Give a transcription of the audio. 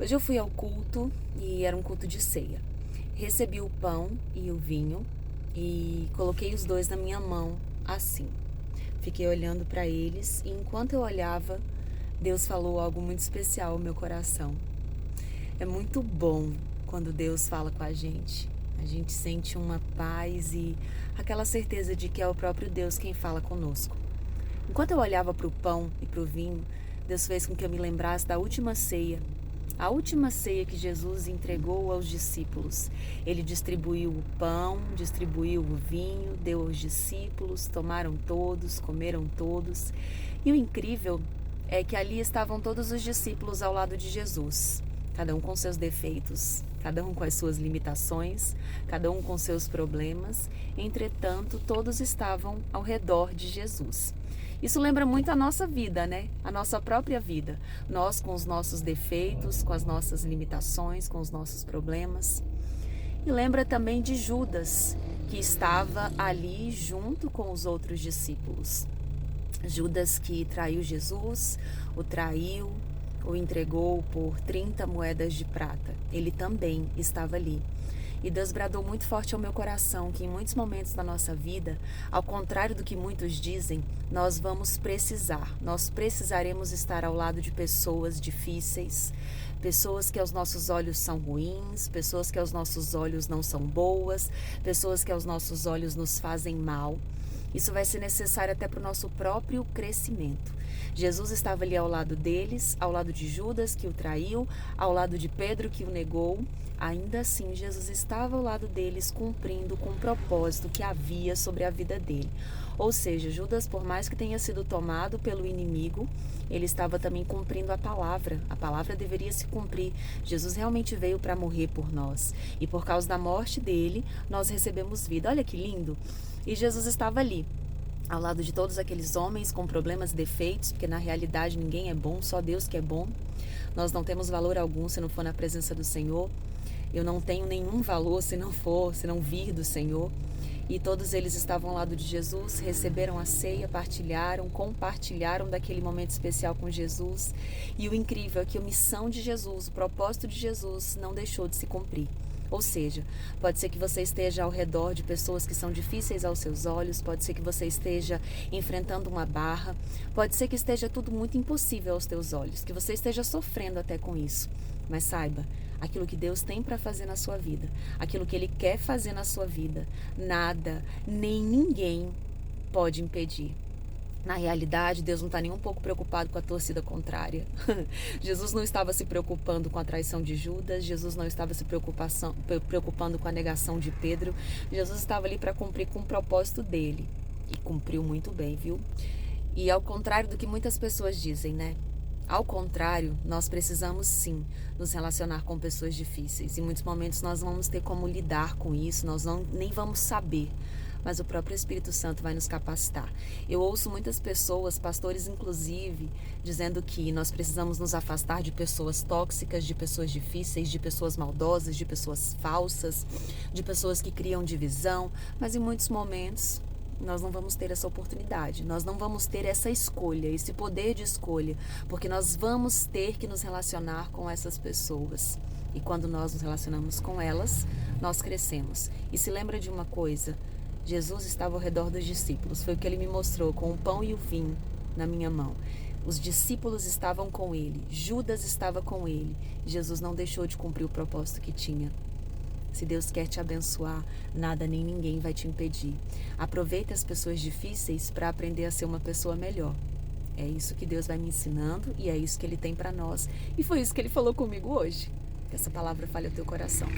Hoje eu fui ao culto e era um culto de ceia. Recebi o pão e o vinho e coloquei os dois na minha mão, assim. Fiquei olhando para eles e enquanto eu olhava, Deus falou algo muito especial ao meu coração. É muito bom quando Deus fala com a gente. A gente sente uma paz e aquela certeza de que é o próprio Deus quem fala conosco. Enquanto eu olhava para o pão e para o vinho, Deus fez com que eu me lembrasse da última ceia. A última ceia que Jesus entregou aos discípulos. Ele distribuiu o pão, distribuiu o vinho, deu aos discípulos, tomaram todos, comeram todos. E o incrível é que ali estavam todos os discípulos ao lado de Jesus. Cada um com seus defeitos, cada um com as suas limitações, cada um com seus problemas. Entretanto, todos estavam ao redor de Jesus. Isso lembra muito a nossa vida, né? A nossa própria vida. Nós com os nossos defeitos, com as nossas limitações, com os nossos problemas. E lembra também de Judas, que estava ali junto com os outros discípulos. Judas que traiu Jesus, o traiu, o entregou por 30 moedas de prata. Ele também estava ali. E Deus bradou muito forte ao meu coração que em muitos momentos da nossa vida, ao contrário do que muitos dizem, nós precisaremos estar ao lado de pessoas difíceis, pessoas que aos nossos olhos são ruins, pessoas que aos nossos olhos não são boas, pessoas que aos nossos olhos nos fazem mal. Isso vai ser necessário até para o nosso próprio crescimento. Jesus estava ali ao lado deles, ao lado de Judas, que o traiu, ao lado de Pedro, que o negou. Ainda assim, Jesus estava ao lado deles, cumprindo com o propósito que havia sobre a vida dele. Ou seja, Judas, por mais que tenha sido tomado pelo inimigo, ele estava também cumprindo a palavra. A palavra deveria se cumprir. Jesus realmente veio para morrer por nós. E por causa da morte dele, nós recebemos vida. Olha que lindo! E Jesus estava ali, ao lado de todos aqueles homens com problemas e defeitos, porque na realidade ninguém é bom, só Deus que é bom. Nós não temos valor algum se não for na presença do Senhor. Eu não tenho nenhum valor se não vir do Senhor. E todos eles estavam ao lado de Jesus, receberam a ceia, compartilharam daquele momento especial com Jesus. E o incrível é que a missão de Jesus, o propósito de Jesus não deixou de se cumprir. Ou seja, pode ser que você esteja ao redor de pessoas que são difíceis aos seus olhos, pode ser que você esteja enfrentando uma barra, pode ser que esteja tudo muito impossível aos teus olhos, que você esteja sofrendo até com isso. Mas saiba, aquilo que Deus tem para fazer na sua vida, aquilo que Ele quer fazer na sua vida, nada, nem ninguém pode impedir. Na realidade, Deus não está nem um pouco preocupado com a torcida contrária. Jesus não estava se preocupando com a traição de Judas, Jesus não estava se preocupando com a negação de Pedro. Jesus estava ali para cumprir com o propósito dele. E cumpriu muito bem, viu? E ao contrário do que muitas pessoas dizem, né? Ao contrário, nós precisamos sim nos relacionar com pessoas difíceis. Em muitos momentos nós não vamos ter como lidar com isso, nem vamos saber. Mas o próprio Espírito Santo vai nos capacitar. Eu ouço muitas pessoas, pastores inclusive, dizendo que nós precisamos nos afastar de pessoas tóxicas, de pessoas difíceis, de pessoas maldosas, de pessoas falsas, de pessoas que criam divisão. Mas em muitos momentos nós não vamos ter essa oportunidade, nós não vamos ter essa escolha, esse poder de escolha, porque nós vamos ter que nos relacionar com essas pessoas. E quando nós nos relacionamos com elas, nós crescemos. E se lembra de uma coisa, Jesus estava ao redor dos discípulos, foi o que ele me mostrou, com o pão e o vinho na minha mão. Os discípulos estavam com ele, Judas estava com ele. Jesus não deixou de cumprir o propósito que tinha. Se Deus quer te abençoar, nada nem ninguém vai te impedir. Aproveite as pessoas difíceis para aprender a ser uma pessoa melhor. É isso que Deus vai me ensinando e é isso que Ele tem para nós. E foi isso que Ele falou comigo hoje. Que essa palavra fale ao teu coração.